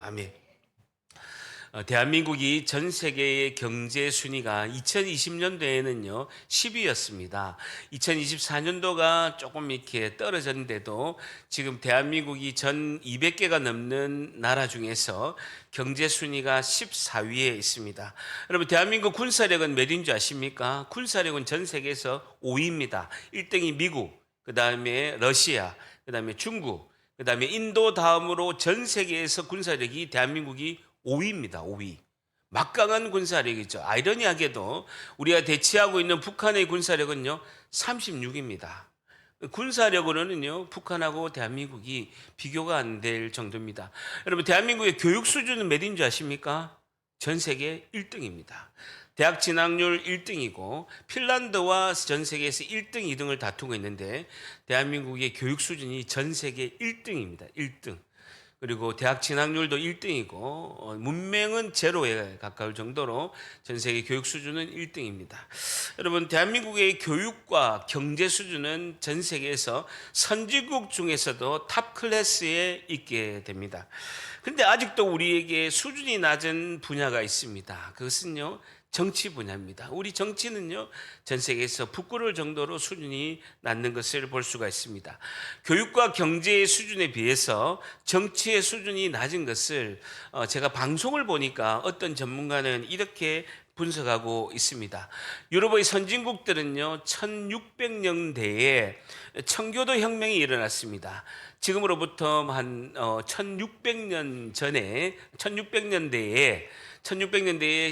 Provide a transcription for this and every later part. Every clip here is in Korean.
아멘. 대한민국이 전 세계의 경제 순위가 2020년도에는요 10위였습니다. 2024년도가 조금 이렇게 떨어졌는데도 지금 대한민국이 전 200개가 넘는 나라 중에서 경제 순위가 14위에 있습니다. 여러분, 대한민국 군사력은 몇인 줄 아십니까? 군사력은 전 세계에서 5위입니다. 1등이 미국, 그 다음에 러시아, 그 다음에 중국, 그 다음에 인도 다음으로 전 세계에서 군사력이 대한민국이 5위입니다. 5위. 막강한 군사력이죠. 아이러니하게도 우리가 대치하고 있는 북한의 군사력은요 36입니다. 군사력으로는요 북한하고 대한민국이 비교가 안 될 정도입니다. 여러분, 대한민국의 교육 수준은 몇인 줄 아십니까? 전 세계 1등입니다. 대학 진학률 1등이고 핀란드와 전 세계에서 1등, 2등을 다투고 있는데 대한민국의 교육 수준이 전 세계 1등입니다. 1등. 그리고 대학 진학률도 1등이고 문맹은 제로에 가까울 정도로 전 세계 교육 수준은 1등입니다. 여러분, 대한민국의 교육과 경제 수준은 전 세계에서 선진국 중에서도 탑 클래스에 있게 됩니다. 그런데 아직도 우리에게 수준이 낮은 분야가 있습니다. 그것은요 정치 분야입니다. 우리 정치는요 전 세계에서 부끄러울 정도로 수준이 낮는 것을 볼 수가 있습니다. 교육과 경제의 수준에 비해서 정치의 수준이 낮은 것을 제가 방송을 보니까 어떤 전문가는 이렇게 분석하고 있습니다. 유럽의 선진국들은요 1600년대에 청교도 혁명이 일어났습니다. 지금으로부터 한 1600년 전에 1600년대에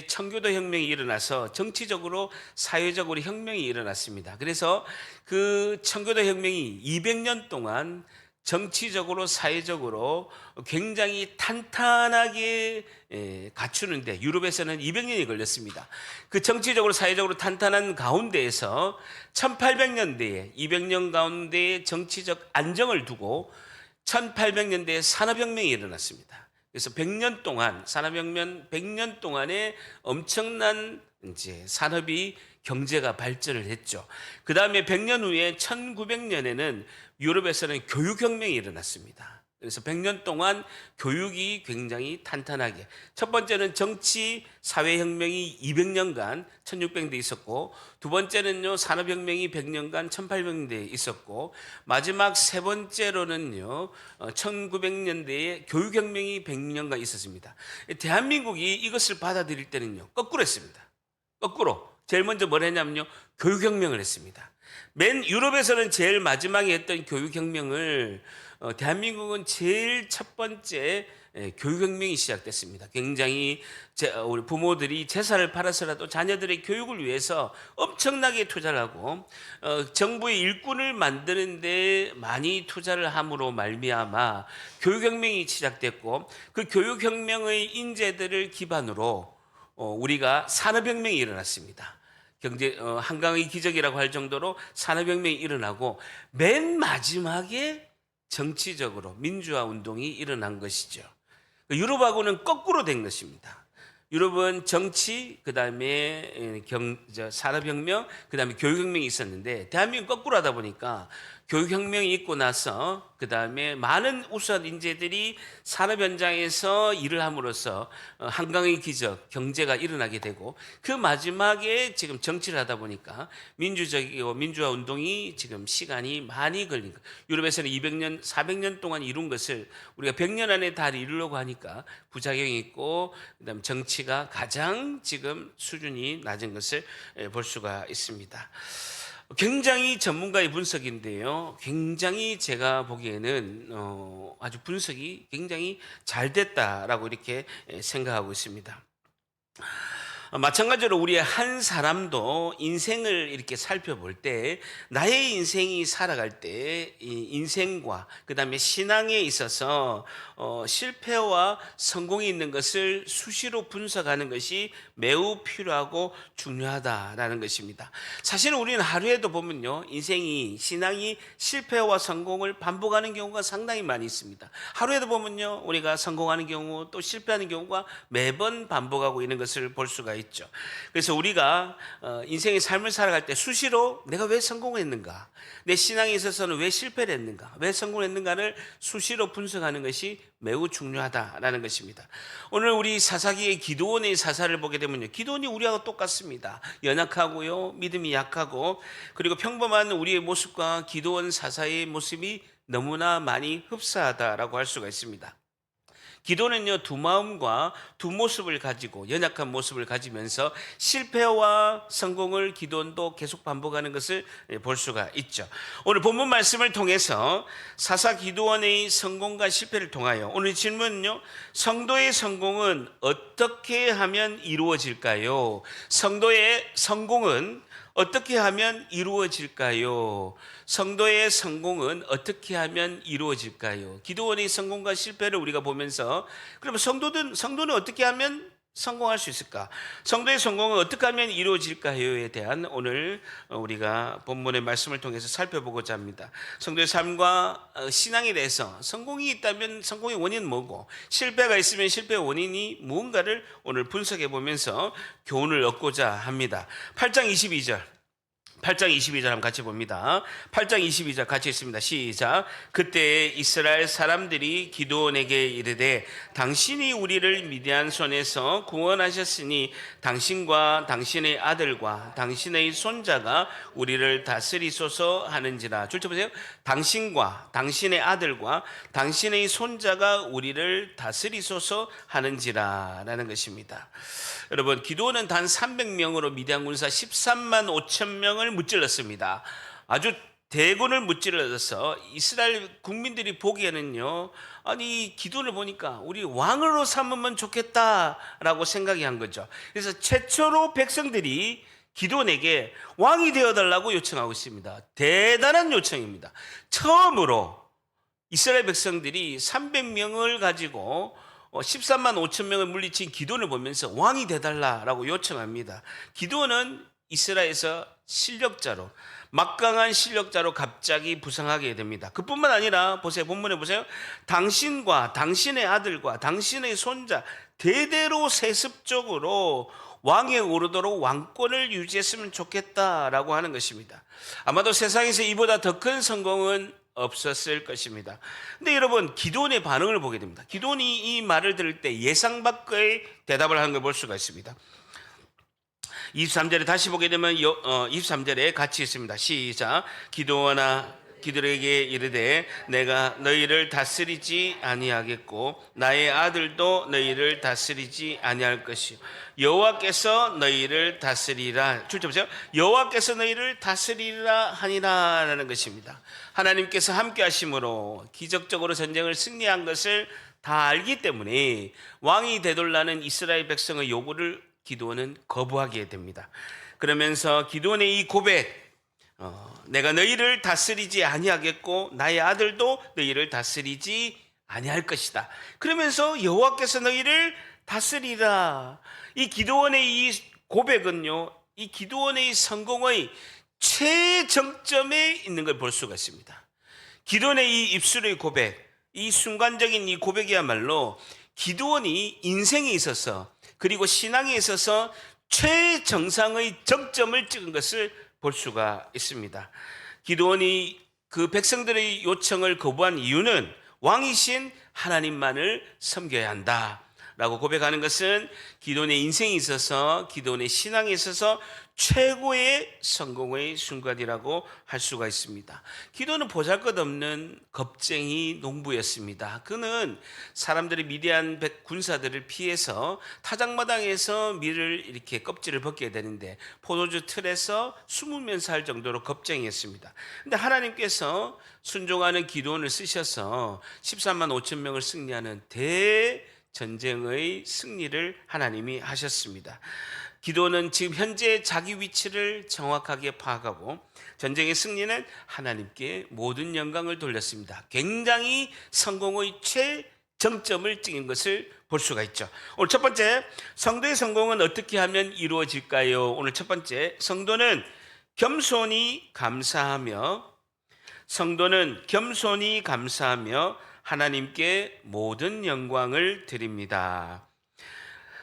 청교도 혁명이 일어나서 정치적으로 사회적으로 혁명이 일어났습니다. 그래서 그 청교도 혁명이 200년 동안 정치적으로 사회적으로 굉장히 탄탄하게 갖추는데 유럽에서는 200년이 걸렸습니다. 그 정치적으로 사회적으로 탄탄한 가운데에서 1800년대에 200년 가운데에 정치적 안정을 두고 1800년대에 산업혁명이 일어났습니다. 그래서 100년 동안 산업혁명 100년 동안에 엄청난 이제 산업이 경제가 발전을 했죠. 그 다음에 100년 후에 1900년에는 유럽에서는 교육혁명이 일어났습니다. 그래서 100년 동안 교육이 굉장히 탄탄하게, 첫 번째는 정치 사회혁명이 200년간 1600년대에 있었고, 두 번째는요 산업혁명이 100년간 1800년대에 있었고, 마지막 세 번째로는요 1900년대에 교육혁명이 100년간 있었습니다. 대한민국이 이것을 받아들일 때는요 거꾸로 했습니다. 거꾸로 제일 먼저 뭘 했냐면요 교육혁명을 했습니다. 맨 유럽에서는 제일 마지막에 했던 교육혁명을 대한민국은 제일 첫 번째 교육혁명이 시작됐습니다. 굉장히 우리 부모들이 재산을 팔아서라도 자녀들의 교육을 위해서 엄청나게 투자를 하고 정부의 일꾼을 만드는 데 많이 투자를 함으로 말미암아 교육혁명이 시작됐고, 그 교육혁명의 인재들을 기반으로 우리가 산업혁명이 일어났습니다. 한강의 기적이라고 할 정도로 산업혁명이 일어나고, 맨 마지막에 정치적으로 민주화 운동이 일어난 것이죠. 유럽하고는 거꾸로 된 것입니다. 유럽은 정치, 그 다음에 산업혁명, 그 다음에 교육혁명이 있었는데, 대한민국은 거꾸로 하다 보니까 교육혁명이 있고 나서 그 다음에 많은 우수한 인재들이 산업 현장에서 일을 함으로써 한강의 기적, 경제가 일어나게 되고, 그 마지막에 지금 정치를 하다 보니까 민주적이고 민주화 운동이 지금 시간이 많이 걸린 것. 유럽에서는 200년, 400년 동안 이룬 것을 우리가 100년 안에 다 이루려고 하니까 부작용이 있고, 그 다음에 정치가 가장 지금 수준이 낮은 것을 볼 수가 있습니다. 굉장히 전문가의 분석인데요, 굉장히 제가 보기에는 아주 분석이 굉장히 잘 됐다라고 이렇게 생각하고 있습니다. 마찬가지로 우리의 한 사람도 인생을 이렇게 살펴볼 때, 나의 인생이 살아갈 때 이 인생과 그 다음에 신앙에 있어서 실패와 성공이 있는 것을 수시로 분석하는 것이 매우 필요하고 중요하다라는 것입니다. 사실은 우리는 하루에도 보면요 신앙이 실패와 성공을 반복하는 경우가 상당히 많이 있습니다. 하루에도 보면요 우리가 성공하는 경우 또 실패하는 경우가 매번 반복하고 있는 것을 볼 수가 있죠. 그래서 우리가 인생의 삶을 살아갈 때 수시로 내가 왜 성공했는가, 내 신앙에 있어서는 왜 실패를 했는가, 왜 성공했는가를 수시로 분석하는 것이 매우 중요하다라는 것입니다. 오늘 우리 사사기의 기드온의 사사를 보게 되면요, 기드온이 우리하고 똑같습니다. 연약하고요, 믿음이 약하고, 그리고 평범한 우리의 모습과 기드온 사사의 모습이 너무나 많이 흡사하다라고 할 수가 있습니다. 기도는요, 두 마음과 두 모습을 가지고, 연약한 모습을 가지면서 실패와 성공을 기도도 계속 반복하는 것을 볼 수가 있죠. 오늘 본문 말씀을 통해서 사사 기도원의 성공과 실패를 통하여 오늘 질문은요, 성도의 성공은 어떻게 하면 이루어질까요? 성도의 성공은 어떻게 하면 이루어질까요? 성도의 성공은 어떻게 하면 이루어질까요? 기도원의 성공과 실패를 우리가 보면서, 그러면 성도는 어떻게 하면 성공할 수 있을까? 성도의 성공은 어떻게 하면 이루어질까요에 대한 오늘 우리가 본문의 말씀을 통해서 살펴보고자 합니다. 성도의 삶과 신앙에 대해서 성공이 있다면 성공의 원인은 뭐고, 실패가 있으면 실패의 원인이 무언가를 오늘 분석해 보면서 교훈을 얻고자 합니다. 8장 22절 한번 같이 봅니다. 8장 22절 같이 읽습니다. 시작. 그때 이스라엘 사람들이 기드온에게 이르되 당신이 우리를 미디안 손에서 구원하셨으니 당신과 당신의 아들과 당신의 손자가 우리를 다스리소서 하는지라. 줄쳐 보세요. 당신과 당신의 아들과 당신의 손자가 우리를 다스리소서 하는지라 라는 것입니다. 여러분, 기드온은 단 300명으로 미디안 군사 13만 5천 명을 무찔렀습니다. 아주 대군을 무찔러서 이스라엘 국민들이 보기에는요, 아니 기드온을 보니까 우리 왕으로 삼으면 좋겠다라고 생각이 한 거죠. 그래서 최초로 백성들이 기드온에게 왕이 되어달라고 요청하고 있습니다. 대단한 요청입니다. 처음으로 이스라엘 백성들이 300명을 가지고 13만 5천 명을 물리친 기드온을 보면서 왕이 되달라라고 요청합니다. 기드온은 이스라엘에서 실력자로, 막강한 실력자로 갑자기 부상하게 됩니다. 그뿐만 아니라 보세요, 본문에 보세요. 당신과 당신의 아들과 당신의 손자 대대로 세습적으로 왕에 오르도록 왕권을 유지했으면 좋겠다라고 하는 것입니다. 아마도 세상에서 이보다 더 큰 성공은 없었을 것입니다. 근데 여러분, 기드온의 반응을 보게 됩니다. 기드온이 이 말을 들을 때 예상 밖의 대답을 하는 걸 볼 수가 있습니다. 23절에 다시 보게 되면 23절에 같이 있습니다. 시작. 기드온아 기드온에게 이르되 내가 너희를 다스리지 아니하겠고 나의 아들도 너희를 다스리지 아니할 것이요 여호와께서 너희를 다스리라. 출처 보세요. 여호와께서 너희를 다스리라 하니라라는 것입니다. 하나님께서 함께 하심으로 기적적으로 전쟁을 승리한 것을 다 알기 때문에 왕이 되돌라는 이스라엘 백성의 요구를 기드온은 거부하게 됩니다. 그러면서 기드온의 이 고백, 내가 너희를 다스리지 아니하겠고 나의 아들도 너희를 다스리지 아니할 것이다. 그러면서 여호와께서 너희를 다스리라. 이 기드온의 이 고백은요, 이 기드온의 성공의 최정점에 있는 걸 볼 수가 있습니다. 기드온의 이 입술의 고백, 이 순간적인 이 고백이야말로 기드온이 인생에 있어서 그리고 신앙에 있어서 최정상의 정점을 찍은 것을 볼 수가 있습니다. 기드온이 그 백성들의 요청을 거부한 이유는 왕이신 하나님만을 섬겨야 한다라고 고백하는 것은 기드온의 인생에 있어서, 기드온의 신앙에 있어서 최고의 성공의 순간이라고 할 수가 있습니다. 기드온은 보잘것없는 겁쟁이 농부였습니다. 그는 사람들이 미디안 군사들을 피해서 타작마당에서 밀을 이렇게 껍질을 벗게 되는데 포도주 틀에서 숨으면서 살 정도로 겁쟁이였습니다. 근데 하나님께서 순종하는 기드온을 쓰셔서 13만 5천 명을 승리하는 대전쟁의 승리를 하나님이 하셨습니다. 기드온은 지금 현재 자기 위치를 정확하게 파악하고 전쟁의 승리는 하나님께 모든 영광을 돌렸습니다. 굉장히 성공의 최정점을 찍은 것을 볼 수가 있죠. 오늘 첫 번째, 성도의 성공은 어떻게 하면 이루어질까요? 오늘 첫 번째, 성도는 겸손히 감사하며 하나님께 모든 영광을 드립니다.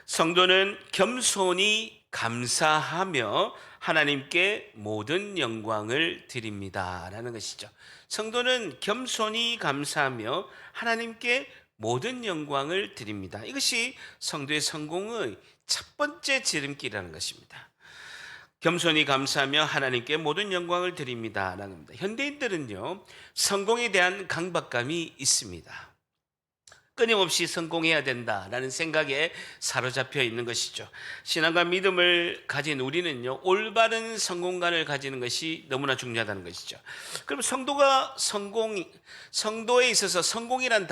성도는 겸손히 감사하며 하나님께 모든 영광을 드립니다 라는 것이죠. 성도는 겸손히 감사하며 하나님께 모든 영광을 드립니다. 이것이 성도의 성공의 첫 번째 지름길이라는 것입니다. 겸손히 감사하며 하나님께 모든 영광을 드립니다 라는 겁니다. 현대인들은요, 성공에 대한 강박감이 있습니다. 끊임없이 성공해야 된다라는 생각에 사로잡혀 있는 것이죠. 신앙과 믿음을 가진 우리는요, 올바른 성공관을 가지는 것이 너무나 중요하다는 것이죠. 그럼 성도에 있어서 성공이란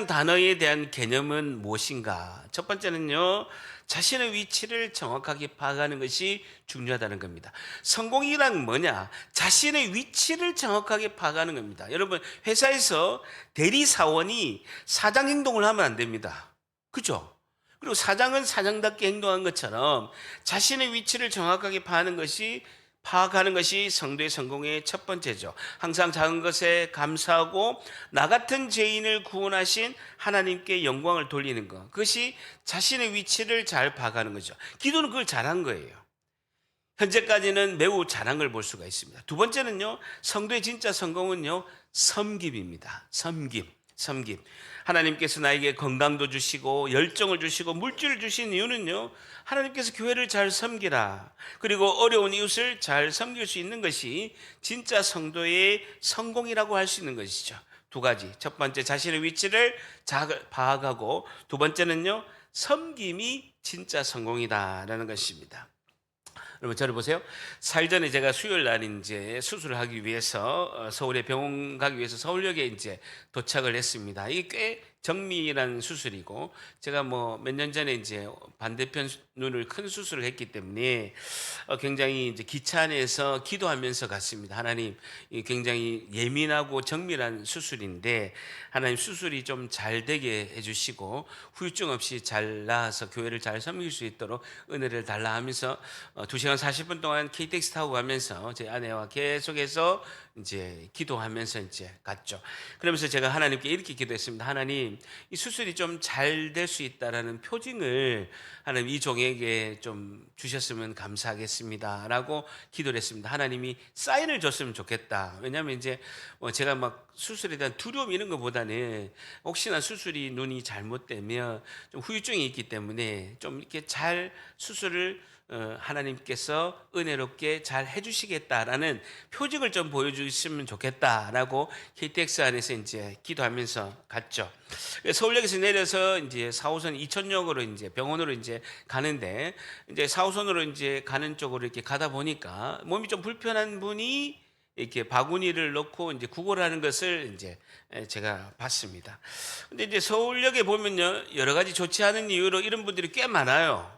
단어에 대한 개념은 무엇인가? 첫 번째는요, 자신의 위치를 정확하게 파악하는 것이 중요하다는 겁니다. 성공이란 뭐냐? 자신의 위치를 정확하게 파악하는 겁니다. 여러분, 회사에서 대리사원이 사장 행동을 하면 안 됩니다. 그죠? 그리고 사장은 사장답게 행동한 것처럼 자신의 위치를 정확하게 파악하는 것이 성도의 성공의 첫 번째죠. 항상 작은 것에 감사하고 나 같은 죄인을 구원하신 하나님께 영광을 돌리는 것. 그것이 자신의 위치를 잘 파악하는 거죠. 기도는 그걸 잘한 거예요. 현재까지는 매우 잘한 걸 볼 수가 있습니다. 두 번째는요, 성도의 진짜 성공은요, 섬김입니다. 섬김. 하나님께서 나에게 건강도 주시고 열정을 주시고 물질을 주신 이유는요, 하나님께서 교회를 잘 섬기라, 그리고 어려운 이웃을 잘 섬길 수 있는 것이 진짜 성도의 성공이라고 할 수 있는 것이죠. 두 가지. 첫 번째, 자신의 위치를 잘 파악하고, 두 번째는요, 섬김이 진짜 성공이다라는 것입니다. 여러분, 저를 보세요. 살전에 제가 수요일 날 이제 수술을 하기 위해서 서울에 병원 가기 위해서 서울역에 이제 도착을 했습니다. 이게 꽤 정밀한 수술이고, 제가 뭐 몇 년 전에 이제 반대편 눈을 큰 수술을 했기 때문에 굉장히 이제 기차 안에서 기도하면서 갔습니다. 하나님, 이 굉장히 예민하고 정밀한 수술인데 하나님, 수술이 좀 잘 되게 해주시고 후유증 없이 잘 나아서 교회를 잘 섬길 수 있도록 은혜를 달라 하면서 2시간 40분 동안 KTX 타고 가면서 제 아내와 계속해서 이제 기도하면서 이제 갔죠. 그러면서 제가 하나님께 이렇게 기도했습니다. 하나님, 이 수술이 좀 잘 될 수 있다라는 표징을 하나님 이 종에게 좀 주셨으면 감사하겠습니다 라고 기도를 했습니다. 하나님이 사인을 줬으면 좋겠다. 왜냐하면 이제 제가 막 수술에 대한 두려움 이런 것보다는 혹시나 수술이 눈이 잘못되면 좀 후유증이 있기 때문에 좀 이렇게 잘 수술을 하나님께서 은혜롭게 잘 해주시겠다라는 표징을 좀 보여주시면 좋겠다라고 KTX 안에서 이제 기도하면서 갔죠. 서울역에서 내려서 이제 4호선 이천역으로 이제 병원으로 이제 가는데, 이제 4호선으로 이제 가는 쪽으로 이렇게 가다 보니까 몸이 좀 불편한 분이 이렇게 바구니를 놓고 이제 구걸하는 것을 이제 제가 봤습니다. 근데 이제 서울역에 보면요, 여러 가지 좋지 않은 이유로 이런 분들이 꽤 많아요.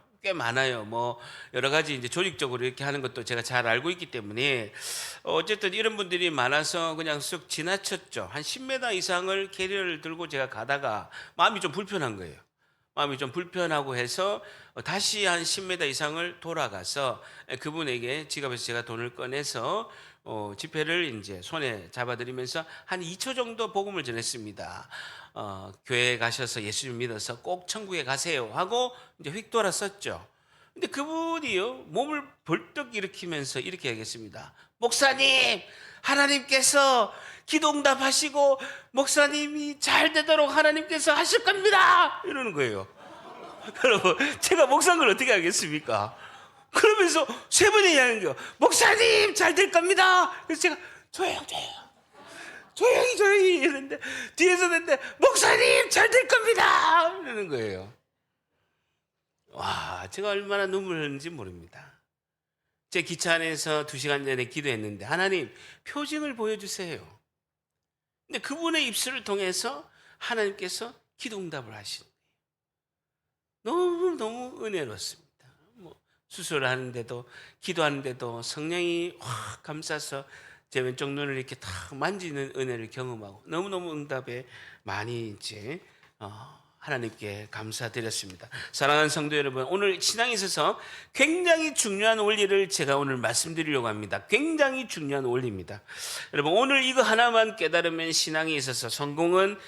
뭐 여러 가지 이제 조직적으로 이렇게 하는 것도 제가 잘 알고 있기 때문에 어쨌든 이런 분들이 많아서 그냥 쓱 지나쳤죠. 한 10m 이상을 캐리어를 들고 제가 가다가 마음이 좀 불편한 거예요. 마음이 좀 불편하고 해서 다시 한 10m 이상을 돌아가서 그분에게 지갑에서 제가 돈을 꺼내서 지폐를 이제 손에 잡아드리면서 한 2초 정도 복음을 전했습니다. 교회에 가셔서 예수님 믿어서 꼭 천국에 가세요 하고 이제 휙 돌았었죠. 근데 그분이요, 몸을 벌떡 일으키면서 이렇게 얘기했습니다. 목사님, 하나님께서 기도 응답하시고 목사님이 잘 되도록 하나님께서 하실 겁니다 이러는 거예요. 여러분, 제가 목사인 걸 어떻게 알겠습니까? 그러면서 세 번이 얘기하는 거예요. 목사님, 잘 될 겁니다. 그래서 제가 조용히 이러는데 뒤에서 듣는데 목사님, 잘 될 겁니다 이러는 거예요. 와, 제가 얼마나 눈물 흘렸는지 모릅니다. 제 기차 안에서 2시간 전에 기도했는데 하나님, 표징을 보여주세요. 근데 그분의 입술을 통해서 하나님께서 기도 응답을 하신 거예요. 너무 은혜롭습니다. 뭐 수술을 하는데도 기도하는데도 성령이 확 감싸서 제 왼쪽 눈을 이렇게 탁 만지는 은혜를 경험하고 너무너무 응답에 많이 이제 하나님께 감사드렸습니다. 사랑하는 성도 여러분, 오늘 신앙에 있어서 굉장히 중요한 원리를 제가 오늘 말씀드리려고 합니다. 굉장히 중요한 원리입니다. 여러분, 오늘 이거 하나만 깨달으면 신앙에 있어서 성공은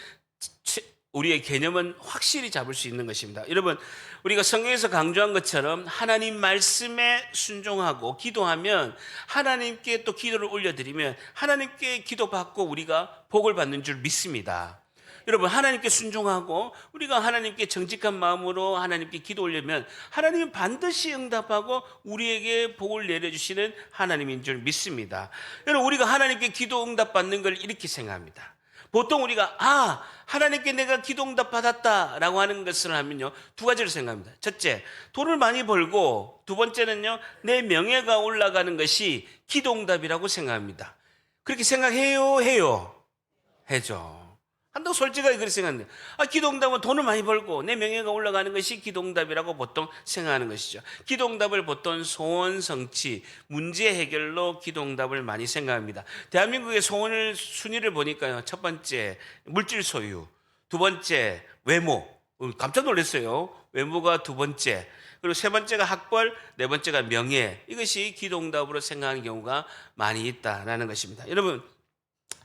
우리의 개념은 확실히 잡을 수 있는 것입니다. 여러분, 우리가 성경에서 강조한 것처럼 하나님 말씀에 순종하고 기도하면, 하나님께 또 기도를 올려드리면 하나님께 기도받고 우리가 복을 받는 줄 믿습니다. 여러분, 하나님께 순종하고 우리가 하나님께 정직한 마음으로 하나님께 기도 올리면 하나님은 반드시 응답하고 우리에게 복을 내려주시는 하나님인 줄 믿습니다. 여러분, 우리가 하나님께 기도 응답 받는 걸 이렇게 생각합니다. 보통 우리가 하나님께 내가 기도 응답 받았다라고 하는 것을 하면요, 두 가지를 생각합니다. 첫째, 돈을 많이 벌고, 두 번째는요, 내 명예가 올라가는 것이 기도 응답이라고 생각합니다. 그렇게 생각해요, 해요? 해죠. 한다고 솔직하게 그렇게 생각합니다. 기도응답은 돈을 많이 벌고 내 명예가 올라가는 것이 기도응답이라고 보통 생각하는 것이죠. 기도응답을 보통 소원 성취, 문제 해결로 기도응답을 많이 생각합니다. 대한민국의 소원을 순위를 보니까요, 첫 번째 물질 소유, 두 번째 외모, 깜짝 놀랐어요. 외모가 두 번째, 그리고 세 번째가 학벌, 네 번째가 명예. 이것이 기도응답으로 생각하는 경우가 많이 있다라는 것입니다. 여러분,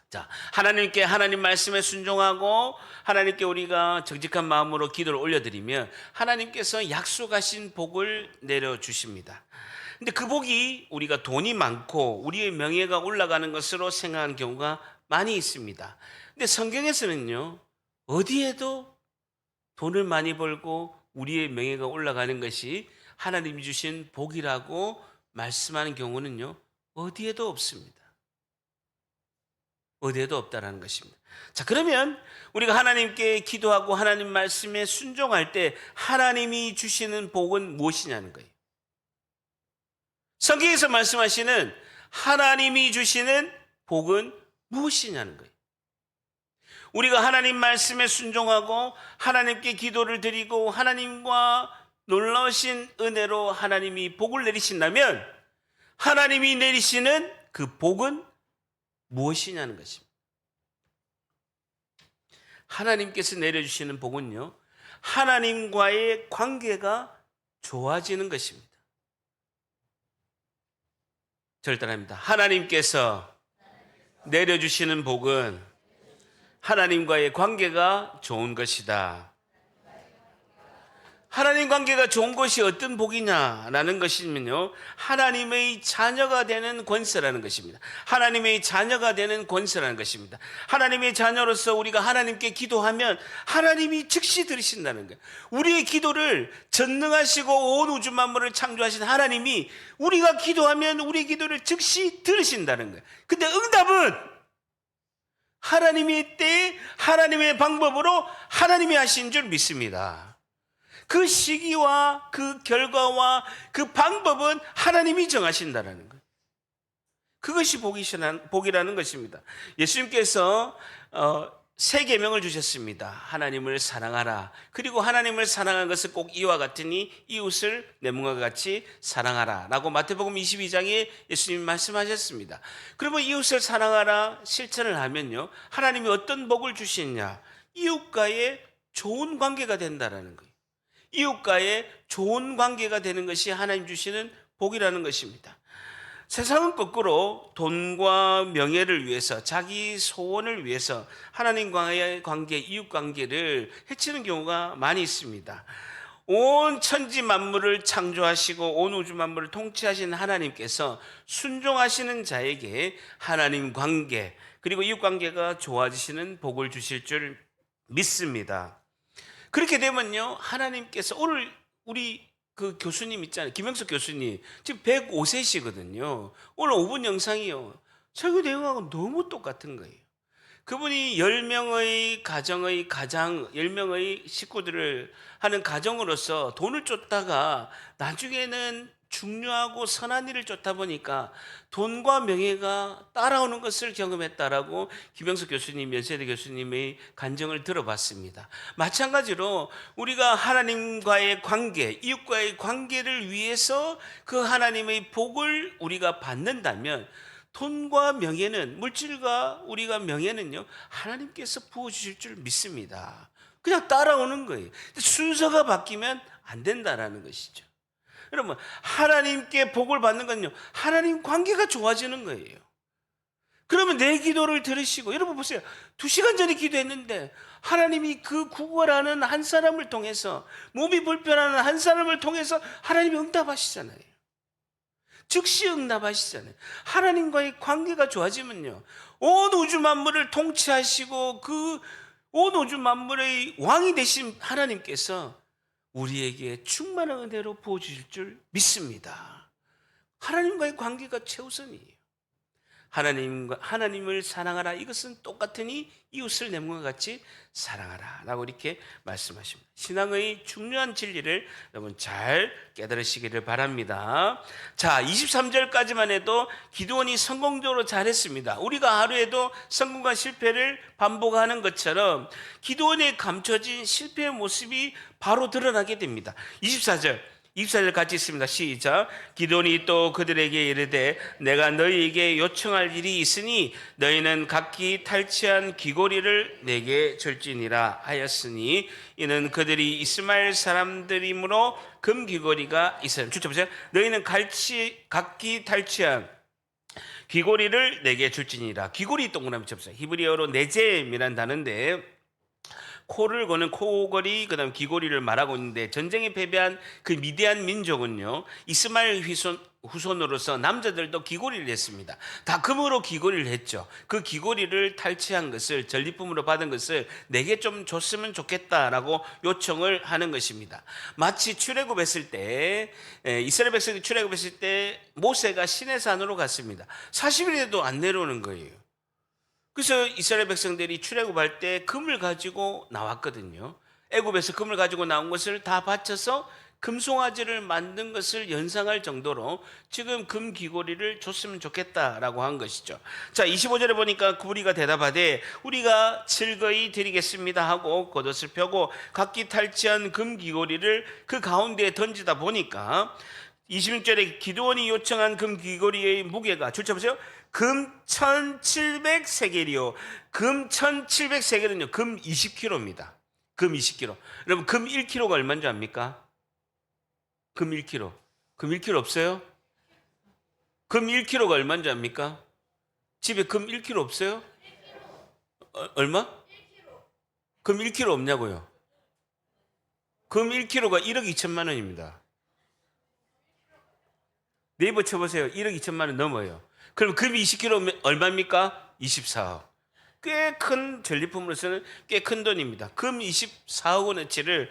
자, 하나님께, 하나님 말씀에 순종하고 하나님께 우리가 정직한 마음으로 기도를 올려드리면 하나님께서 약속하신 복을 내려주십니다. 근데 그 복이 우리가 돈이 많고 우리의 명예가 올라가는 것으로 생각하는 경우가 많이 있습니다. 근데 성경에서는요, 어디에도 돈을 많이 벌고 우리의 명예가 올라가는 것이 하나님이 주신 복이라고 말씀하는 경우는요, 어디에도 없습니다. 어디에도 없다라는 것입니다. 자, 그러면 우리가 하나님께 기도하고 하나님 말씀에 순종할 때 하나님이 주시는 복은 무엇이냐는 거예요. 성경에서 말씀하시는 하나님이 주시는 복은 무엇이냐는 거예요. 우리가 하나님 말씀에 순종하고 하나님께 기도를 드리고 하나님과 놀라우신 은혜로 하나님이 복을 내리신다면 하나님이 내리시는 그 복은 무엇이냐는 것입니다. 하나님께서 내려주시는 복은요, 하나님과의 관계가 좋아지는 것입니다. 저를 따라합니다. 하나님께서 내려주시는 복은 하나님과의 관계가 좋은 것이다. 하나님 관계가 좋은 것이 어떤 복이냐라는 것이면요, 하나님의 자녀가 되는 권세라는 것입니다. 하나님의 자녀가 되는 권세라는 것입니다. 하나님의 자녀로서 우리가 하나님께 기도하면 하나님이 즉시 들으신다는 거예요. 우리의 기도를 전능하시고 온 우주 만물을 창조하신 하나님이 우리가 기도하면 우리의 기도를 즉시 들으신다는 거예요. 근데 응답은 하나님의 때에 하나님의 방법으로 하나님이 하신 줄 믿습니다. 그 시기와 그 결과와 그 방법은 하나님이 정하신다는 거예요. 그것이 복이라는 것입니다. 예수님께서 세 계명을 주셨습니다. 하나님을 사랑하라. 그리고 하나님을 사랑하는 것은 꼭 이와 같으니 이웃을 내 몸과 같이 사랑하라 라고 마태복음 22장에 예수님이 말씀하셨습니다. 그러면 이웃을 사랑하라 실천을 하면요, 하나님이 어떤 복을 주시느냐, 이웃과의 좋은 관계가 된다는 거예요. 이웃과의 좋은 관계가 되는 것이 하나님 주시는 복이라는 것입니다. 세상은 거꾸로 돈과 명예를 위해서, 자기 소원을 위해서 하나님과의 관계, 이웃 관계를 해치는 경우가 많이 있습니다. 온 천지 만물을 창조하시고 온 우주 만물을 통치하신 하나님께서 순종하시는 자에게 하나님 관계, 그리고 이웃 관계가 좋아지시는 복을 주실 줄 믿습니다. 그렇게 되면요, 하나님께서 오늘 우리 그 교수님 있잖아요. 김영석 교수님. 지금 105세시거든요. 오늘 5분 영상이요, 설교 내용하고 너무 똑같은 거예요. 그분이 10명의 가정의 10명의 식구들을 하는 가정으로서 돈을 쫓다가 나중에는 중요하고 선한 일을 쫓다 보니까 돈과 명예가 따라오는 것을 경험했다라고 김영석 교수님, 연세대 교수님의 간증을 들어봤습니다. 마찬가지로 우리가 하나님과의 관계, 이웃과의 관계를 위해서 그 하나님의 복을 우리가 받는다면 돈과 명예는, 물질과 우리가 명예는요, 하나님께서 부어주실 줄 믿습니다. 그냥 따라오는 거예요. 순서가 바뀌면 안 된다라는 것이죠. 여러분, 하나님께 복을 받는 건요, 하나님 관계가 좋아지는 거예요. 그러면 내 기도를 들으시고, 여러분 보세요. 2시간 전에 기도했는데 하나님이 그 구걸하는 한 사람을 통해서, 몸이 불편한 한 사람을 통해서 하나님이 응답하시잖아요. 즉시 응답하시잖아요. 하나님과의 관계가 좋아지면요, 온 우주 만물을 통치하시고 그 온 우주 만물의 왕이 되신 하나님께서 우리에게 충만한 은혜로 부어주실 줄 믿습니다. 하나님과의 관계가 최우선이에요. 하나님을 사랑하라. 이것은 똑같으니 이웃을 내 몸과 같이 사랑하라 라고 이렇게 말씀하십니다. 신앙의 중요한 진리를 여러분 잘 깨달으시기를 바랍니다. 자, 23절까지만 해도 기드온이 성공적으로 잘했습니다. 우리가 하루에도 성공과 실패를 반복하는 것처럼 기드온에 감춰진 실패의 모습이 바로 드러나게 됩니다. 24절 같이 있습니다. 시작. 기드온이 또 그들에게 이르되 내가 너희에게 요청할 일이 있으니 너희는 각기 탈취한 귀고리를 내게 줄지니라 하였으니 이는 그들이 이스마엘 사람들이므로 금 귀고리가 있어요. 보세요. 너희는 각기 탈취한 귀고리를 내게 줄지니라. 귀고리 동그라미 쳐보세요. 히브리어로 네젬이란 단어인데, 코를 거는 코걸이, 그다음 귀고리를 말하고 있는데, 전쟁에 패배한 그 미디안 민족은요, 이스마엘 후손으로서 남자들도 귀고리를 했습니다. 다 금으로 귀고리를 했죠. 그 귀고리를 탈취한 것을, 전리품으로 받은 것을 내게 좀 줬으면 좋겠다라고 요청을 하는 것입니다. 마치 출애굽했을 때, 이스라엘 백성이 출애굽했을 때 모세가 시내산으로 갔습니다. 40일에도 안 내려오는 거예요. 그래서 이스라엘 백성들이 출애굽할 때 금을 가지고 나왔거든요. 애굽에서 금을 가지고 나온 것을 다 바쳐서 금송아지를 만든 것을 연상할 정도로 지금 금 귀고리를 줬으면 좋겠다라고 한 것이죠. 자, 25절에 보니까 우리가 대답하되 우리가 즐거이 드리겠습니다 하고 겉옷을 펴고 각기 탈취한 금 귀고리를 그 가운데에 던지다 보니까 26절에 기드온이 요청한 금 귀고리의 무게가, 줄쳐보세요. 금 1700세겔이요. 금 1700세겔은요, 금 20kg입니다. 금 20kg. 여러분, 금 1kg가 얼마인 줄 압니까? 금 1kg. 금 1kg 없어요? 금 1kg가 얼마인 줄 압니까? 집에 금 1kg 없어요? 얼마? 금 1kg 없냐고요? 금 1kg가 1억 2천만 원입니다. 네이버 쳐보세요. 1억 2천만 원 넘어요. 그럼 금 20kg 얼마입니까? 24억. 꽤 큰 전리품으로서는 꽤 큰 돈입니다. 금 24억 원어치를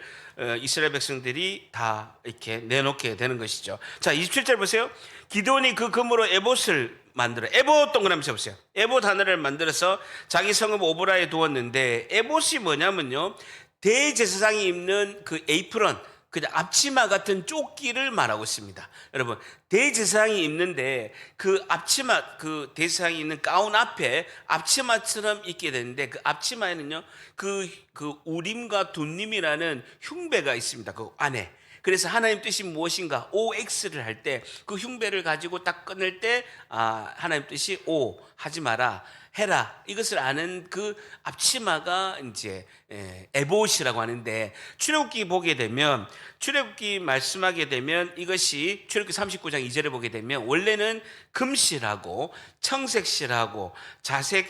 이스라엘 백성들이 다 이렇게 내놓게 되는 것이죠. 자, 27절 보세요. 기드온이 그 금으로 에봇을 만들어, 에봇 동그라미 쳐보세요. 에봇 하나를 만들어서 자기 성읍 오브라에 두었는데, 에봇이 뭐냐면요, 대제사장이 입는 그 에이프런, 그냥 앞치마 같은 조끼를 말하고 있습니다. 여러분, 대제사장이 입는데 그 앞치마, 그 대제사장이 입는 가운 앞에 앞치마처럼 입게 되는데, 그 앞치마에는요, 그 우림과 둠림이라는 흉배가 있습니다. 그 안에. 그래서 하나님 뜻이 무엇인가, OX를 할 때 그 흉배를 가지고 딱 끊을 때, 하나님 뜻이 O 하지 마라, 해라, 이것을 아는 그 앞치마가 이제 에봇이라고 하는데, 출애굽기 보게 되면, 출애굽기 말씀하게 되면 이것이 출애굽기 39장 2절에 보게 되면 원래는 금실하고 청색실하고 자색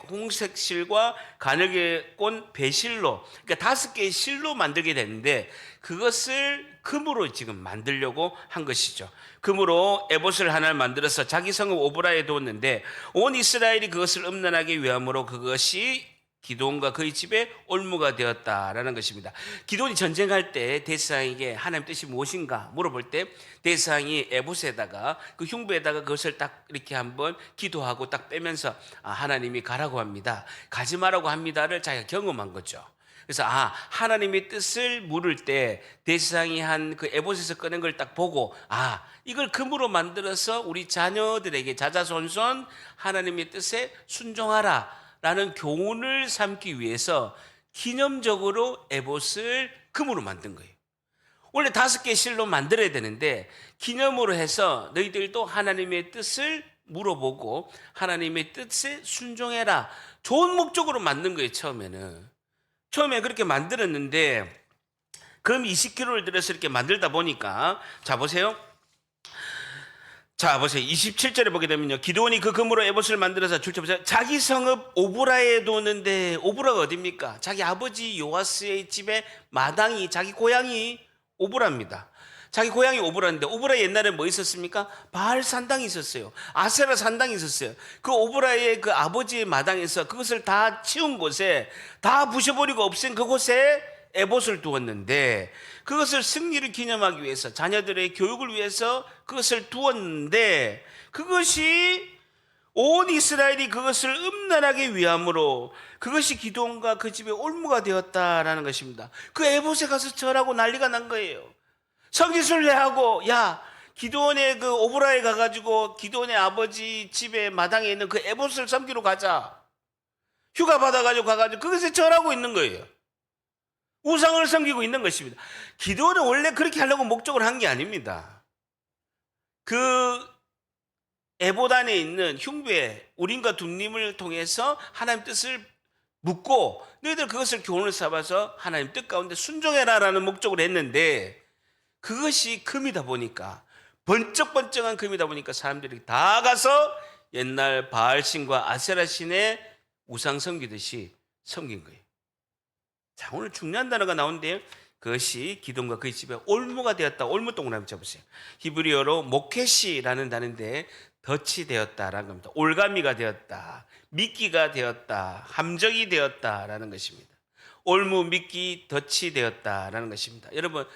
홍색 실과 가늘게 꼰 배실로, 그러니까 5개의 실로 만들게 되는데, 그것을 금으로 지금 만들려고 한 것이죠. 금으로 에봇을 하나를 만들어서 자기 성읍 오브라에 두었는데, 온 이스라엘이 그것을 음란하게 위함으로 그것이 기드온과 그의 집에 올무가 되었다라는 것입니다. 기드온이 전쟁할 때 대제사장에게 하나님 뜻이 무엇인가 물어볼 때, 대제사장이 에봇에다가 그 흉부에다가 그것을 딱 이렇게 한번 기도하고 딱 빼면서, 하나님이 가라고 합니다, 가지 마라고 합니다를 자기가 경험한 거죠. 그래서 하나님의 뜻을 물을 때 대제사장이 한 그 에봇에서 꺼낸 걸 딱 보고, 이걸 금으로 만들어서 우리 자녀들에게 자자손손 하나님의 뜻에 순종하라 라는 교훈을 삼기 위해서 기념적으로 에봇을 금으로 만든 거예요. 원래 5개의 실로 만들어야 되는데, 기념으로 해서 너희들도 하나님의 뜻을 물어보고 하나님의 뜻에 순종해라, 좋은 목적으로 만든 거예요. 처음에 그렇게 만들었는데, 금 20kg를 들여서 이렇게 만들다 보니까, 자 보세요. 자, 보세요. 27절에 보게 되면요. 기드온이 그 금으로 에봇을 만들어서 보세요. 자기 성읍 오브라에 두었는데, 오브라가 어딥니까? 자기 아버지 요아스의 집에 마당이, 자기 고향이 오브라입니다. 자기 고향이 오브라인데, 오브라 옛날에 뭐 있었습니까? 바알 산당이 있었어요. 아세라 산당이 있었어요. 그 오브라의 그 아버지의 마당에서 그것을 다 치운 곳에, 다 부셔버리고 없앤 그곳에 에봇을 두었는데, 그것을 승리를 기념하기 위해서, 자녀들의 교육을 위해서 그것을 두었는데, 그것이 온 이스라엘이 그것을 음란하게 위함으로 그것이 기드온과 그 집의 올무가 되었다라는 것입니다. 그 에봇에 가서 절하고 난리가 난 거예요. 성지순례하고, 야, 기드온의 그 오브라에 가가지고 기드온의 아버지 집에 마당에 있는 그 에봇을 섬기러 가자. 휴가 받아가지고 가가지고 그것에 절하고 있는 거예요. 우상을 섬기고 있는 것입니다. 기도는 원래 그렇게 하려고 목적을 한 게 아닙니다. 그 에봇 안에 있는 흉배 우림과 둠림을 통해서 하나님 뜻을 묻고 너희들 그것을 교훈을 삼아서 하나님 뜻 가운데 순종해라라는 목적으로 했는데, 그것이 금이다 보니까, 번쩍번쩍한 금이다 보니까 사람들이 다 가서 옛날 바알신과 아세라신의 우상 섬기듯이 섬긴 거예요. 자, 오늘 중요한 단어가 나오는데요. 그것이 기드온과 그의 집에 올무가 되었다. 올무 동그라미 쳐보세요. 히브리어로 모켓이라는 단어인데 덫이 되었다라는 겁니다. 올가미가 되었다. 미끼가 되었다. 함정이 되었다라는 것입니다. 올무, 미끼, 덫이 되었다라는 것입니다. 여러분,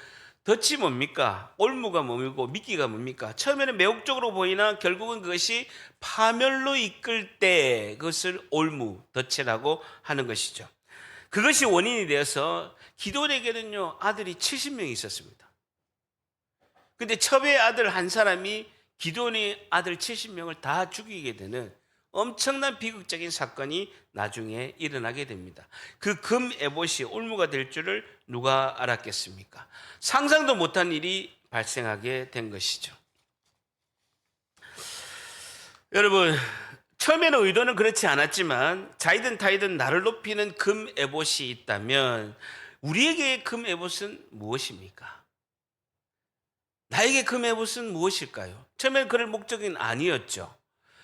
덫이 뭡니까? 올무가 뭡니까? 미끼가 뭡니까? 처음에는 매혹적으로 보이나 결국은 그것이 파멸로 이끌 때 그것을 올무, 덫이라고 하는 것이죠. 그것이 원인이 되어서 기드온에게는요, 아들이 70명이 있었습니다. 근데 첩의 아들 한 사람이 기드온의 아들 70명을 다 죽이게 되는 엄청난 비극적인 사건이 나중에 일어나게 됩니다. 그 금 에봇이 올무가 될 줄을 누가 알았겠습니까? 상상도 못한 일이 발생하게 된 것이죠. 여러분, 처음에는 의도는 그렇지 않았지만 자이든 타이든 나를 높이는 금 에봇이 있다면 우리에게 금 에봇은 무엇입니까? 나에게 금 에봇은 무엇일까요? 처음에는 그럴 목적은 아니었죠.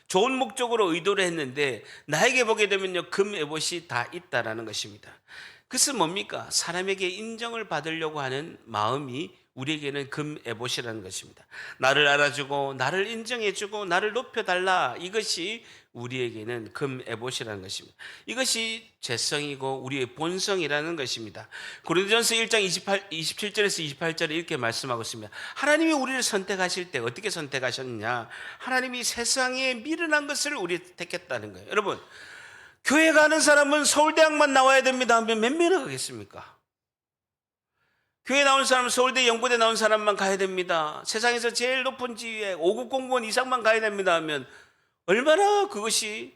좋은 목적으로 의도를 했는데 나에게 보게 되면요, 금 에봇이 다 있다라는 것입니다. 그것은 뭡니까? 사람에게 인정을 받으려고 하는 마음이 우리에게는 금 에봇이라는 것입니다. 나를 알아주고 나를 인정해주고 나를 높여달라, 이것이 우리에게는 금 에봇이라는 것입니다. 이것이 죄성이고 우리의 본성이라는 것입니다. 고린도전서 1장 27절에서 28절에 이렇게 말씀하고 있습니다. 하나님이 우리를 선택하실 때 어떻게 선택하셨느냐? 하나님이 세상에 미련한 것을 우리 택했다는 거예요. 여러분, 교회 가는 사람은 서울대학만 나와야 됩니다 하면 몇 명이나 가겠습니까? 교회 나온 사람은 서울대, 연고대 나온 사람만 가야 됩니다. 세상에서 제일 높은 지위에 5급 공무원 이상만 가야 됩니다 하면 얼마나 그것이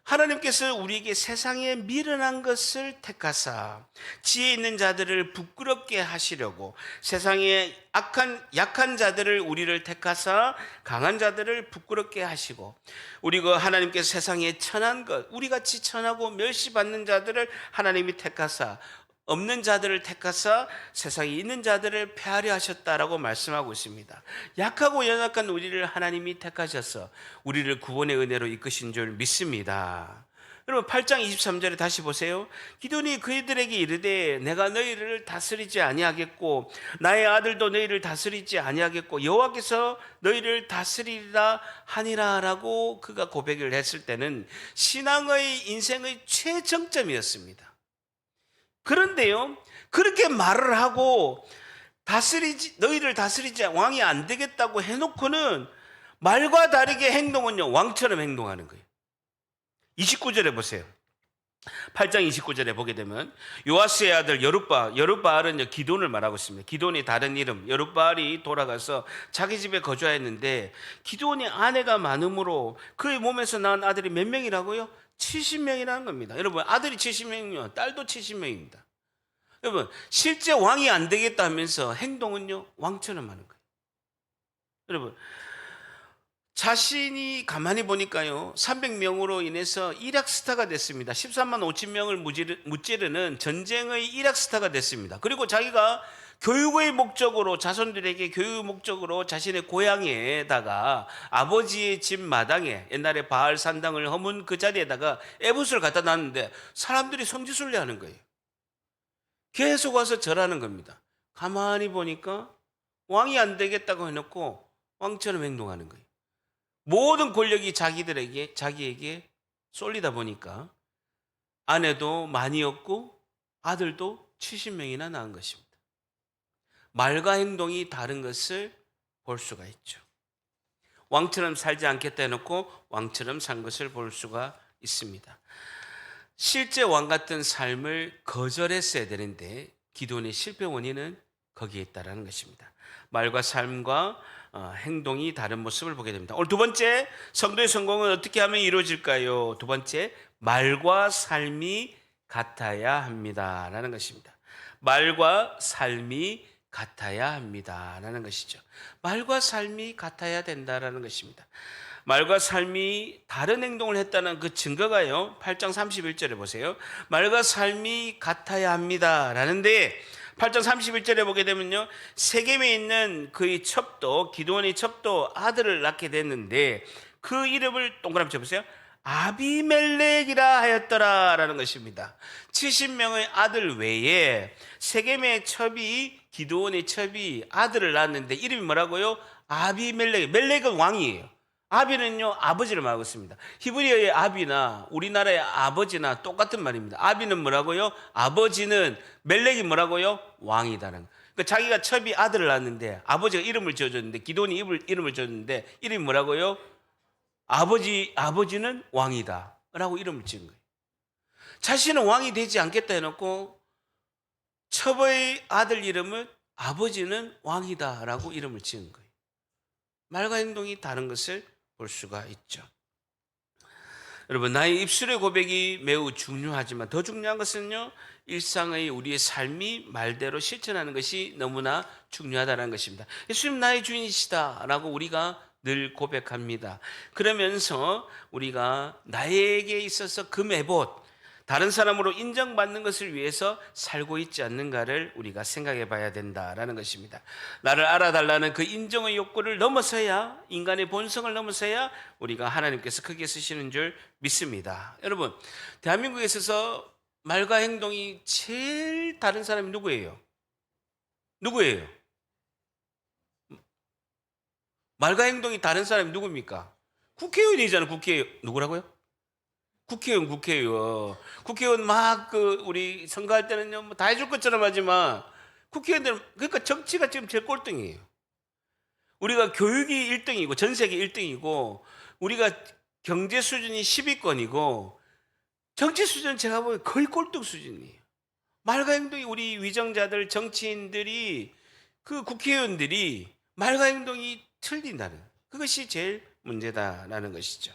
하나님께서 우리에게 세상에 미련한 것을 택하사 지혜 있는 자들을 부끄럽게 하시려고, 세상에 약한 자들을 우리를 택하사 강한 자들을 부끄럽게 하시고, 우리가 하나님께서 세상에 천한 것, 우리같이 천하고 멸시받는 자들을 하나님이 택하사 없는 자들을 택하사 세상에 있는 자들을 폐하려 하셨다라고 말씀하고 있습니다. 약하고 연약한 우리를 하나님이 택하셔서 우리를 구원의 은혜로 이끄신 줄 믿습니다. 여러분, 8장 23절에 다시 보세요. 기드온이 그들에게 이르되 내가 너희를 다스리지 아니하겠고 나의 아들도 너희를 다스리지 아니하겠고 여호와께서 너희를 다스리리라 하니라라고 그가 고백을 했을 때는 신앙의 인생의 최정점이었습니다. 그런데요, 그렇게 말을 하고 너희를 다스리지 왕이 안 되겠다고 해놓고는 말과 다르게 행동은요, 왕처럼 행동하는 거예요. 29절에 보세요. 8장 29절에 보게 되면 요아스의 아들 여룻바알은 기드온을 말하고 있습니다. 기드온의 다른 이름 여룻바알이 돌아가서 자기 집에 거주하였는데 기드온이 아내가 많으므로 그의 몸에서 낳은 아들이 몇 명이라고요? 70명이라는 겁니다. 여러분, 아들이 70명이요, 딸도 70명입니다. 여러분, 실제 왕이 안 되겠다 하면서 행동은요, 왕처럼 하는 거예요. 여러분, 자신이 가만히 보니까요, 300명으로 인해서 일약 스타가 됐습니다. 13만 5천 명을 무찌르는 전쟁의 일약 스타가 됐습니다. 그리고 자기가 교육의 목적으로, 자손들에게 교육의 목적으로 자신의 고향에다가 아버지의 집 마당에 옛날에 바알 산당을 허문 그 자리에다가 에봇을 갖다 놨는데 사람들이 성지순례 하는 거예요. 계속 와서 절하는 겁니다. 가만히 보니까 왕이 안 되겠다고 해놓고 왕처럼 행동하는 거예요. 모든 권력이 자기에게 쏠리다 보니까 아내도 많이 얻고 아들도 70명이나 낳은 것입니다. 말과 행동이 다른 것을 볼 수가 있죠. 왕처럼 살지 않겠다 해놓고 왕처럼 산 것을 볼 수가 있습니다. 실제 왕 같은 삶을 거절했어야 되는데 기드온의 실패 원인은 거기에 있다는 것입니다. 말과 삶과 행동이 다른 모습을 보게 됩니다. 오늘 두 번째, 성도의 성공은 어떻게 하면 이루어질까요? 두 번째, 말과 삶이 같아야 합니다라는 것입니다. 말과 삶이 같아야 합니다라는 것이죠. 말과 삶이 같아야 된다라는 것입니다. 말과 삶이 다른 행동을 했다는 그 증거가요, 8장 31절에 보세요. 말과 삶이 같아야 합니다 라는데 8장 31절에 보게 되면요, 세겜에 있는 그의 첩도, 기드온의 첩도 아들을 낳게 됐는데 그 이름을 동그라미 쳐보세요. 아비멜렉이라 하였더라 라는 것입니다. 70명의 아들 외에 세겜의 첩이, 기드온의 첩이 아들을 낳았는데 이름이 뭐라고요? 아비멜렉. 멜렉은 왕이에요. 아비는요, 아버지를 말하고 있습니다. 히브리어의 아비나 우리나라의 아버지나 똑같은 말입니다. 아비는 뭐라고요? 아버지는, 멜렉이 뭐라고요? 왕이다는. 그러니까 자기가 첩이 아들을 낳았는데 아버지가 이름을 지어줬는데, 기드온이 이름을 지었는데 이름이 뭐라고요? 아버지는 왕이다 라고 이름을 지은 거예요. 자신은 왕이 되지 않겠다 해놓고 첩의 아들 이름을 아버지는 왕이다 라고 이름을 지은 거예요. 말과 행동이 다른 것을 볼 수가 있죠. 여러분, 나의 입술의 고백이 매우 중요하지만 더 중요한 것은요, 일상의 우리의 삶이 말대로 실천하는 것이 너무나 중요하다는 것입니다. 예수님 나의 주인이시다 라고 우리가 늘 고백합니다. 그러면서 우리가 나에게 있어서 금에봇, 다른 사람으로 인정받는 것을 위해서 살고 있지 않는가를 우리가 생각해 봐야 된다라는 것입니다. 나를 알아달라는 그 인정의 욕구를 넘어서야, 인간의 본성을 넘어서야 우리가 하나님께서 크게 쓰시는 줄 믿습니다. 여러분, 대한민국에 있어서 말과 행동이 제일 다른 사람이 누구예요? 누구예요? 말과 행동이 다른 사람이 누굽니까? 국회의원이잖아요. 국회의원. 누구라고요? 국회의원 막 우리 선거할 때는요, 뭐 다 해줄 것처럼 하지만 국회의원들은, 그러니까 정치가 지금 제일 꼴등이에요. 우리가 교육이 1등이고 전 세계 1등이고 우리가 경제 수준이 10위권이고 정치 수준은 제가 보기엔 거의 꼴등 수준이에요. 말과 행동이, 우리 위정자들, 정치인들이, 그 국회의원들이 말과 행동이 틀린다는, 그것이 제일 문제다라는 것이죠.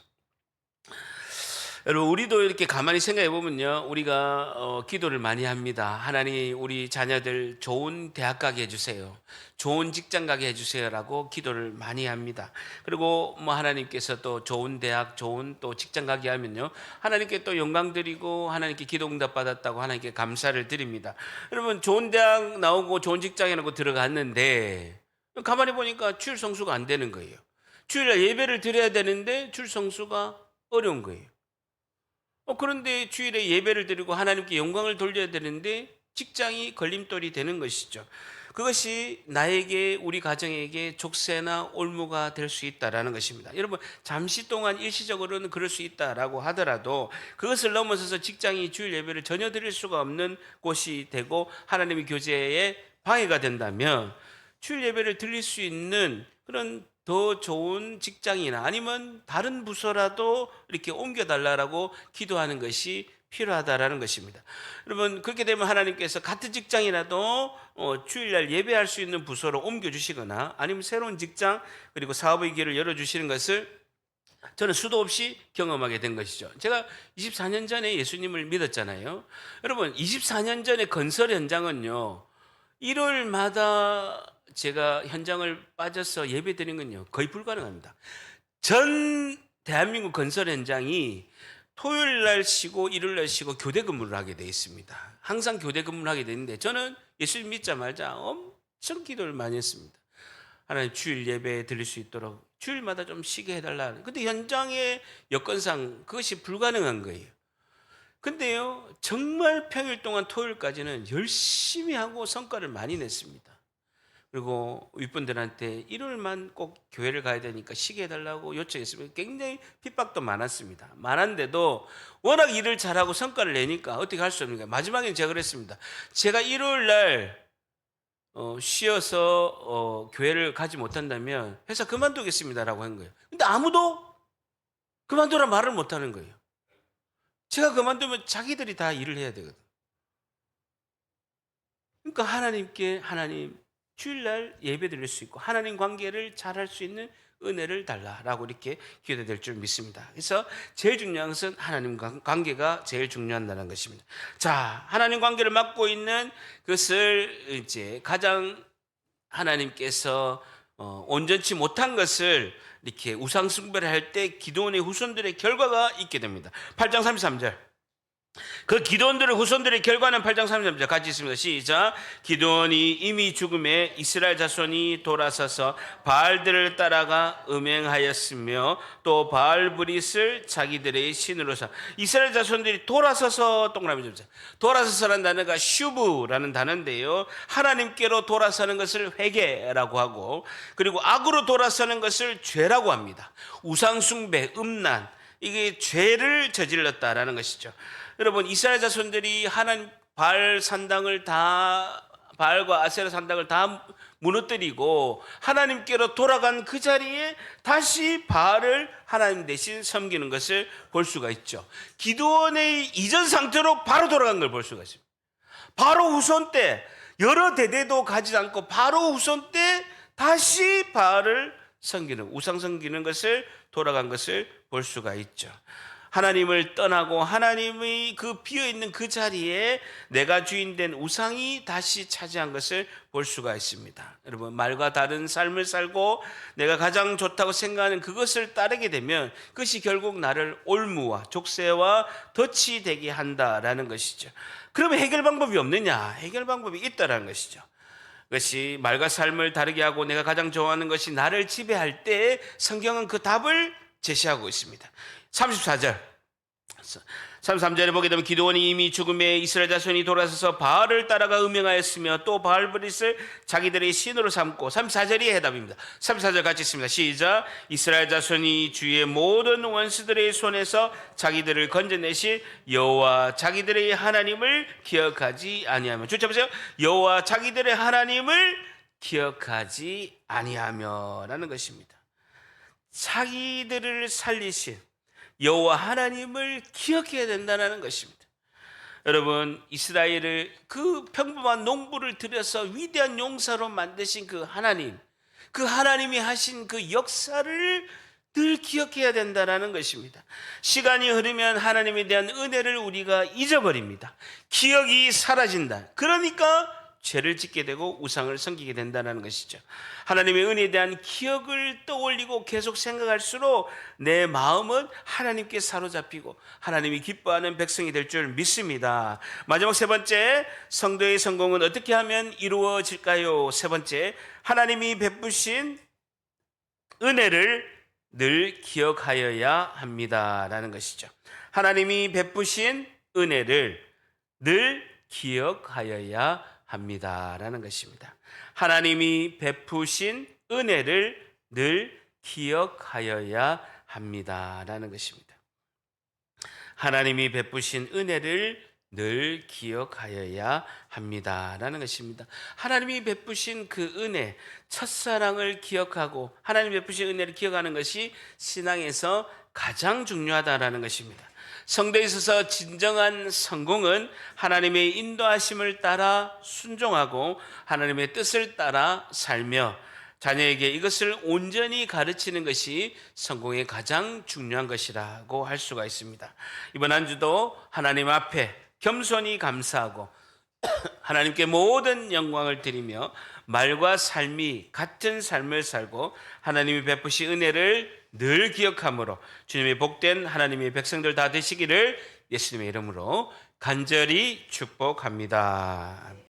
여러분, 우리도 이렇게 가만히 생각해 보면요, 우리가 기도를 많이 합니다. 하나님, 우리 자녀들 좋은 대학 가게 해주세요, 좋은 직장 가게 해주세요라고 기도를 많이 합니다. 그리고 뭐 하나님께서 또 좋은 대학, 좋은 또 직장 가게 하면요, 하나님께 또 영광 드리고 하나님께 기도 응답 받았다고 하나님께 감사를 드립니다. 여러분, 좋은 대학 나오고 좋은 직장에 나오고 들어갔는데 가만히 보니까 주일 성수가 안 되는 거예요. 주일날 예배를 드려야 되는데 주일 성수가 어려운 거예요. 그런데 주일에 예배를 드리고 하나님께 영광을 돌려야 되는데 직장이 걸림돌이 되는 것이죠. 그것이 나에게, 우리 가정에게 족쇄나 올무가 될 수 있다라는 것입니다. 여러분, 잠시 동안 일시적으로는 그럴 수 있다라고 하더라도 그것을 넘어서서 직장이 주일 예배를 전혀 드릴 수가 없는 곳이 되고 하나님의 교제에 방해가 된다면 주일 예배를 드릴 수 있는 그런 더 좋은 직장이나 아니면 다른 부서라도 이렇게 옮겨달라고 기도하는 것이 필요하다라는 것입니다. 여러분, 그렇게 되면 하나님께서 같은 직장이라도 주일날 예배할 수 있는 부서로 옮겨주시거나 아니면 새로운 직장, 그리고 사업의 길을 열어주시는 것을 저는 수도 없이 경험하게 된 것이죠. 제가 24년 전에 예수님을 믿었잖아요. 여러분, 24년 전에 건설 현장은요, 일요일마다 제가 현장을 빠져서 예배 드리는 건요, 거의 불가능합니다. 전 대한민국 건설 현장이 토요일 날 쉬고 일요일 날 쉬고 교대 근무를 하게 돼 있습니다. 항상 교대 근무를 하게 되는데 저는 예수님 믿자마자 엄청 기도를 많이 했습니다. 하나님 주일 예배에 들릴 수 있도록 주일마다 좀 쉬게 해달라. 근데 현장의 여건상 그것이 불가능한 거예요. 근데요, 정말 평일 동안 토요일까지는 열심히 하고 성과를 많이 냈습니다. 그리고 윗분들한테 일요일만 꼭 교회를 가야 되니까 쉬게 해달라고 요청했으면 굉장히 핍박도 많았습니다. 많은데도 워낙 일을 잘하고 성과를 내니까 어떻게 할 수 없는 거예요. 마지막엔 제가 그랬습니다. 제가 일요일 날 쉬어서 교회를 가지 못한다면 회사 그만두겠습니다라고 한 거예요. 근데 아무도 그만두라 말을 못하는 거예요. 제가 그만두면 자기들이 다 일을 해야 되거든. 그러니까 하나님 주일날 예배 드릴 수 있고 하나님 관계를 잘할 수 있는 은혜를 달라라고 이렇게 기도될 줄 믿습니다. 그래서 제일 중요한 것은 하나님 관계가 제일 중요하다는 것입니다. 자, 하나님 관계를 맡고 있는 것을 이제 가장 하나님께서 온전치 못한 것을 이렇게 우상 숭배를 할 때 기드온의 후손들의 결과가 있게 됩니다. 8장 33절. 그 기드온들의 후손들의 결과는 8장 33절 같이 있습니다. 시작. 기드온이 이미 죽음에 이스라엘 자손이 돌아서서 바알들을 따라가 음행하였으며 또 바알브릿을 자기들의 신으로 삼. 이스라엘 자손들이 돌아서서 동그라미 좀. 돌아서서라는 단어가 슈브라는 단어인데요, 하나님께로 돌아서는 것을 회개라고 하고, 그리고 악으로 돌아서는 것을 죄라고 합니다. 우상숭배, 음란, 이게 죄를 저질렀다라는 것이죠. 여러분, 이스라엘 자손들이 하나님 바알과 아세라 산당을 다 무너뜨리고 하나님께로 돌아간 그 자리에 다시 바알을 하나님 대신 섬기는 것을 볼 수가 있죠. 기드온의 이전 상태로 바로 돌아간 걸 볼 수가 있습니다. 바로 후손 때, 여러 대대도 가지 않고 바로 후손 때 다시 바알을 섬기는, 우상 섬기는 것을 돌아간 것을 볼 수가 있죠. 하나님을 떠나고 하나님의 그 비어있는 그 자리에 내가 주인된 우상이 다시 차지한 것을 볼 수가 있습니다. 여러분, 말과 다른 삶을 살고 내가 가장 좋다고 생각하는 그것을 따르게 되면 그것이 결국 나를 올무와 족쇄와 덫이 되게 한다라는 것이죠. 그러면 해결 방법이 없느냐? 해결 방법이 있다라는 것이죠. 그것이 말과 삶을 다르게 하고 내가 가장 좋아하는 것이 나를 지배할 때 성경은 그 답을 제시하고 있습니다. 34절. 33절에 보게 되면 기드온이 이미 죽음에 이스라엘 자손이 돌아서서 바알을 따라가 음행하였으며 또 바알브릿을 자기들의 신으로 삼고. 34절이 해답입니다. 34절 같이 있습니다. 시작. 이스라엘 자손이 주의 모든 원수들의 손에서 자기들을 건져내신 여호와 자기들의 하나님을 기억하지 아니하며. 주쳐보세요. 여호와 자기들의 하나님을 기억하지 아니하며 라는 것입니다. 자기들을 살리신 여호와 하나님을 기억해야 된다는 것입니다. 여러분, 이스라엘을 그 평범한 농부를 들여서 위대한 용사로 만드신 그 하나님, 그 하나님이 하신 그 역사를 늘 기억해야 된다는 것입니다. 시간이 흐르면 하나님에 대한 은혜를 우리가 잊어버립니다. 기억이 사라진다. 그러니까 죄를 짓게 되고 우상을 섬기게 된다는 것이죠. 하나님의 은혜에 대한 기억을 떠올리고 계속 생각할수록 내 마음은 하나님께 사로잡히고 하나님이 기뻐하는 백성이 될 줄 믿습니다. 마지막 세 번째, 성도의 성공은 어떻게 하면 이루어질까요? 세 번째, 하나님이 베푸신 은혜를 늘 기억하여야 합니다라는 것이죠. 하나님이 베푸신 은혜를 늘 기억하여야 합니다라는 것입니다. 하나님이 베푸신 은혜를 늘 기억하여야 합니다라는 것입니다. 하나님이 베푸신 은혜를 늘 기억하여야 합니다라는 것입니다. 하나님이 베푸신 그 은혜, 첫사랑을 기억하고 하나님이 베푸신 은혜를 기억하는 것이 신앙에서 가장 중요하다라는 것입니다. 성도에 있어서 진정한 성공은 하나님의 인도하심을 따라 순종하고 하나님의 뜻을 따라 살며 자녀에게 이것을 온전히 가르치는 것이 성공의 가장 중요한 것이라고 할 수가 있습니다. 이번 한 주도 하나님 앞에 겸손히 감사하고 하나님께 모든 영광을 드리며 말과 삶이 같은 삶을 살고 하나님이 베푸신 은혜를 늘 기억함으로 주님의 복된 하나님의 백성들 다 되시기를 예수님의 이름으로 간절히 축복합니다.